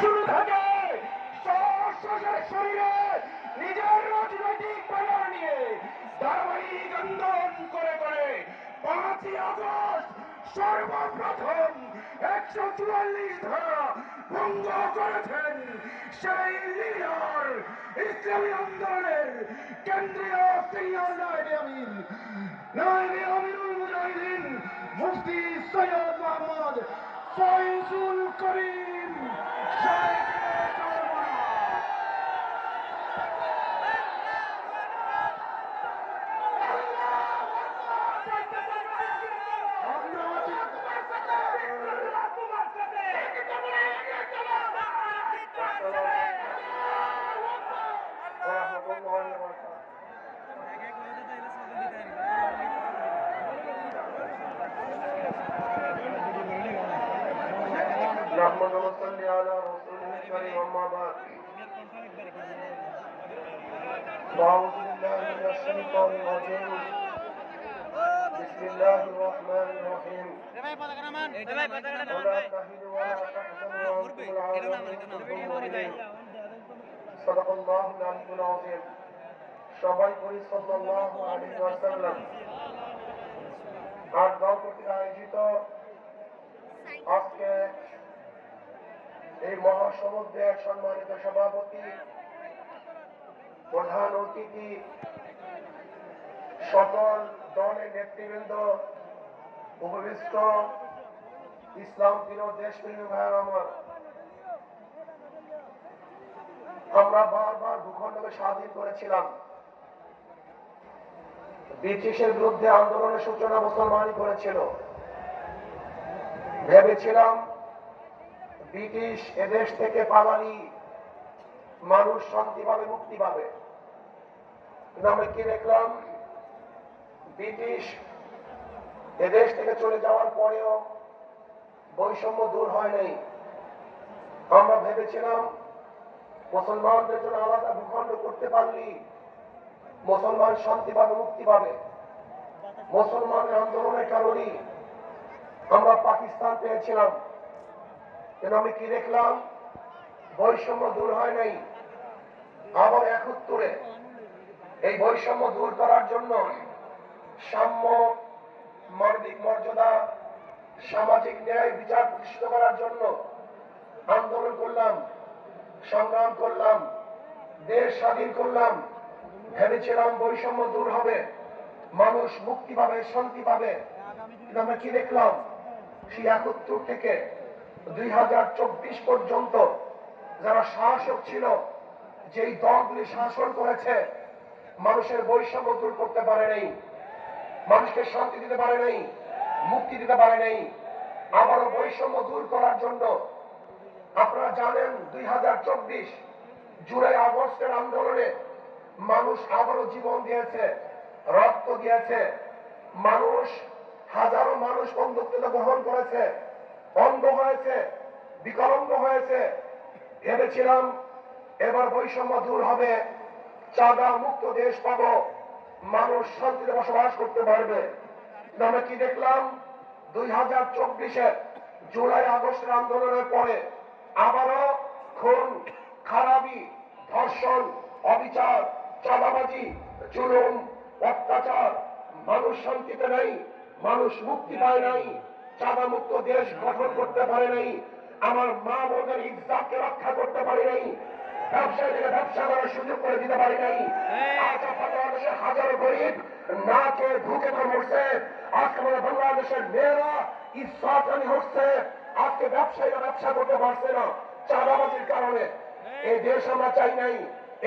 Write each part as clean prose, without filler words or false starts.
শুরু থেকে শরীরে নিজের রাজনৈতিক ব্যানার নিয়ে ধারাবাহিক আন্দোলন করে 5ই আগস্ট সর্বপ্রথম 144 ধারা ভঙ্গ করেছেন সেই লিডার ইসলামী আন্দোলনের কেন্দ্রীয় সিনিয়র নায়েবে আমিরুল মুজাহিদিন মুফতি সৈয়দ মোহাম্মদ ফয়জুল করিম نحمد ونصلي على رسوله الكريم أما بعد أعوذ بالله من الشيطان الرجيم بسم الله الرحمن الرحيم ولا تهنوا ولا تحزنوا وأنتم الأعلون صدق الله العلي العظيم সবাই করি সাল্লাল্লাহু আলাইহি ওয়াসাল্লাম। আর দল কর্তৃক আয়োজিত আজকে এই মহাসমুদ্রের সম্মানিত সভাপতি, প্রধান অতিথি, সকল দলের নেতৃবৃন্দ, উপবিষ্ট ইসলাম প্রিয় দেশপ্রেমী ভাইয়ের আমার, আমরা বারবার ভূখণ্ডকে স্বাধীন করেছিলাম। ব্রিটিশের বিরুদ্ধে আন্দোলনের সূচনা মুসলমানই করেছিল। ভেবেছিলাম ব্রিটিশ এদেশ থেকে পালালি মানুষ শান্তি পাবে, মুক্তি পাবে। কিন্তু আমরা কি দেখলাম? ব্রিটিশ এদেশ থেকে চলে যাওয়ার পরেও বৈষম্য দূর হয় নাই। আমরা ভেবেছিলাম মুসলমানদের জন্য আলাদা ভূখণ্ড করতে পারলি মুসলমান শান্তি পাবে, মুক্তি পাবে। মুসলমানের আন্দোলনের কারণে আমরা পাকিস্তান পেয়েছিলাম। কিন্তু আমি কি দেখলাম? বৈষম্য দূর হয় নাই। আবার 71-এ এই বৈষম্য দূর করার জন্য সাম্য, মানবিক মর্যাদা, সামাজিক ন্যায় বিচার প্রতিষ্ঠিত করার জন্য আন্দোলন করলাম, সংগ্রাম করলাম, দেশ স্বাধীন করলাম। ভেবেছিলাম বৈষম্য দূর হবে, মানুষ মুক্তি পাবে, শান্তি পাবে। কিন্তু আমরা কি দেখলাম? সেই 71 থেকে 2024 পর্যন্ত যারা শাসক ছিল, যেই দলগুলি শাসন করেছে, মানুষের বৈষম্য দূর করতে পারে নাই, মানুষকে শান্তি দিতে পারে নাই, মুক্তি দিতে পারে নাই। আবারও বৈষম্য দূর করার জন্য আপনারা জানেন 2024 জুলাই আগস্টের আন্দোলনে মানুষ আবারও জীবন দিয়েছে, রক্ত দিয়েছে। মানুষ, হাজারো মানুষ বন্ধুত্ব গ্রহণ করেছে, অন্ধ হয়েছে, বিকলাঙ্গ হয়েছে। ভেবেছিলাম এবার বৈষম্য দূর হবে, চাঁদা মুক্ত দেশ পাবো, মানুষ শান্তিতে বসবাস করতে পারবে। আমরা কি দেখলাম? 2024-এ জুলাই আগস্টের আন্দোলনের পরে আবারও খুন, খারাপি, ধর্ষণ, অবিচার, চাঁদাবাজি, জুলুম, অত্যাচার। মানুষ শান্তিতে নাই, মানুষ মুক্তি পায় নাই, চাঁদা মুক্ত দেশ গঠন করতে পারে নাই, আমার মা বোনের ইজ্জতকে রক্ষা করতে পারে নাই, ব্যবসায়ীদের ব্যবসা করার সুযোগ করে দিতে পারি নাই। আজ বাংলাদেশের হাজারো গরিব না খেয়ে ভুকে মরছে। আজকে আমাদের বাংলাদেশের মেয়েরা ইজ্জতহানি হচ্ছে। আজকে ব্যবসায়ীরা ব্যবসা করতে পারছে না চাঁদাবাজির কারণে। এই দেশ আমরা চাই নাই,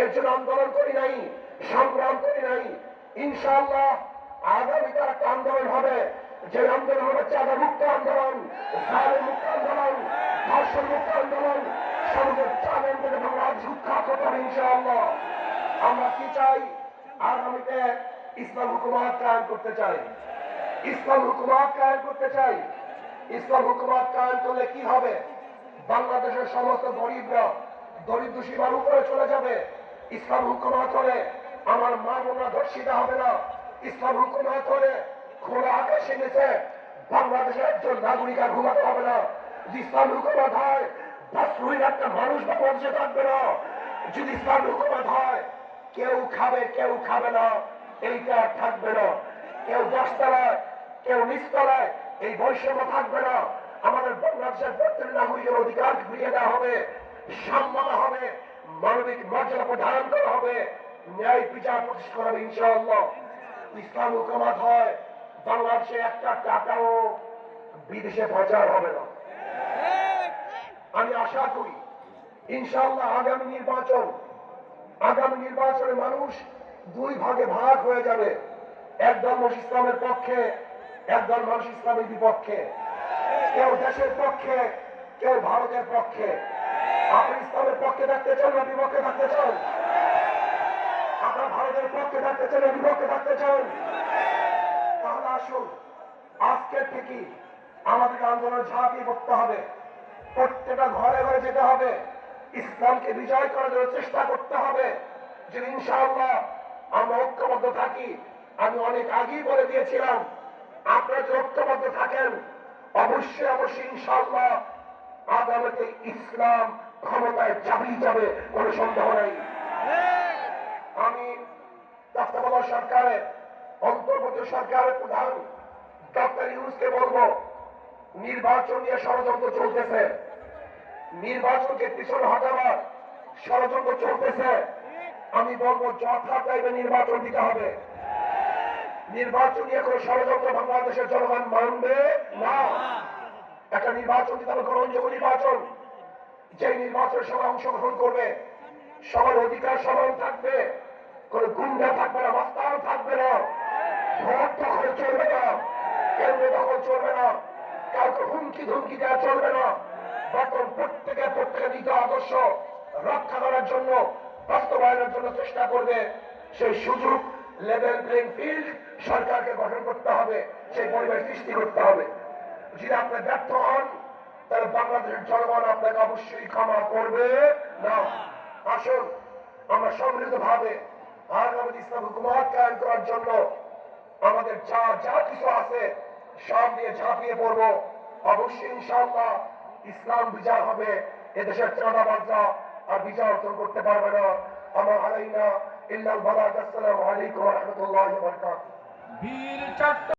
এর জন্য আন্দোলন করি নাই, সংগ্রাম করি নাই। ইনশাআল্লাহ আগামীকাল একটা আন্দোলন হবে, যে আন্দোলন হবে চাঁদা মুক্ত আন্দোলন, জালেম মুক্ত আন্দোলন, ধর্ষণ মুক্ত আন্দোলন। সমাজের চাঁদের থেকে বাংলাদেশ উৎখাত করতে হবে ইনশাআল্লাহ। আমরা কি চাই? আগামীতে ইসলাম হুকুমত কায়েম করতে চাই, ইসলাম হুকুমত কায়েম করতে চাই। ইসলাম হুকুমত কায়েম করলে কি হবে? বাংলাদেশের সমস্ত গরিবরা দরিদ্র সীমার উপরে চলে যাবে। ইসলাম হুকুমত হলে আমার মা বোনরা ধর্ষিত হবে না। ইসলাম হুকুমত হলে খোলা আকাশে নিচে বাংলাদেশের একজন নাগরিক আর ঘুমাতে হবে না। ইসলাম হুকুমত হয় একটা মানুষ বাংলাদেশে থাকবে না যদি ইসলামী হুকুমত হয়। কেউ খাবে কেউ খাবে না, এইটা থাকবে না। কেউ 10 তলায় কেউ নিচতলায়, এই বৈষম্য থাকবে না। আমাদের বাংলাদেশের প্রত্যেক নাগরিকের অধিকার ফিরিয়ে দেওয়া হবে, সম্মান হবে, মানবিক মর্যাদা প্রদান করা হবে, ন্যায় বিচার প্রতিষ্ঠা করা হবে ইনশাআল্লাহ। ইসলাম হুকুমত হয়, বাংলাদেশে একটা টাকাও বিদেশে পাচার হবে না। আমি আশা করি ইনশাআল্লাহ আগামী নির্বাচনে মানুষ 2 ভাগে ভাগ হয়ে যাবে। একদল মানুষ ইসলামের পক্ষে, একদল মানুষ ইসলামের বিপক্ষে। কেউ দেশের পক্ষে, কেউ ভারতের পক্ষে। আপনি ইসলামের পক্ষে থাকতে চান না বিপক্ষে থাকতে চান? আপনার ভারতের পক্ষে থাকতে চান না বিপক্ষে থাকতে চান? তাহলে আসুন আজকে থেকে আমাদেরকে আন্দোলন ঝাঁপিয়ে পড়তে হবে। প্রত্যেকটা ঘরে ঘরে যেতে হবে, ইসলামকে বিজয় করার জন্য চেষ্টা করতে হবে। যে ইনশাআল্লাহ আমরা ঐক্যবদ্ধ থাকি। আমি অনেক আগেই বলে দিয়েছিলাম, আপনারা যদি ঐক্যবদ্ধ থাকেন অবশ্যই অবশ্যই ইনশাআল্লাহ আগামীতে ইসলাম ক্ষমতায় যাবে, কোনো সন্দেহ নেই। আমি তত্ত্বাবধায়ক সরকারের অন্তর্বর্তী সরকারের প্রধান ডক্টর ইউনূসকে বলবো, নির্বাচন নিয়ে ষড়যন্ত্র চলতেছে, নির্বাচনকে পিছনে হটাবার ষড়যন্ত্র চলতেছে। আমি বলবো যথা টাইমে নির্বাচন দিতে হবে। নির্বাচন নিয়ে কোনো ষড়যন্ত্র বাংলাদেশের জনগণ মানবে না। একটা নির্বাচন দিতে হবে, গ্রহণযোগ্য নির্বাচন। যে নির্বাচনের সবাই অংশগ্রহণ করবে সবার অধিকার সমান থাকবে, কোনো গুন্ডা থাকবে না, মাস্তান থাকবে না, ভোট দখল চলবে না, কেন্দ্র দখল চলবে না, কাউকে হুমকি ধুমকি দেওয়া চলবে না। বর্তমান প্রত্যেকে নীতি আদর্শ রক্ষা করার জন্য, বাস্তবায়নের জন্য চেষ্টা করবে। সেই সুযোগ লেভেল প্লেইং ফিল্ড সরকারকে গঠন করতে হবে, সেই পরিবেশ সৃষ্টি করতে হবে। যদি আপনি ব্যর্থ হন তাহলে বাংলাদেশের জনগণ আপনাকে অবশ্যই ক্ষমা করবে না। আসুন আমরা সম্মিলিত ভাবে আগামী ইসলাম হুকুমত কায়েম করার জন্য আমাদের যা কিছু আছে সব দিয়ে ঝাঁপিয়ে পড়বো। অবশ্যই ইনশাআল্লাহ ইসলাম বিজয় হবে। এদেশের চাঁদাবাজরা আর বিজয় অর্জন করতে পারবে না। আমার আলাইনা ইল্লাল বালাগ। আসসালামু আলাইকুম ওয়া রাহমাতুল্লাহি ওয়া বারাকাতুহু।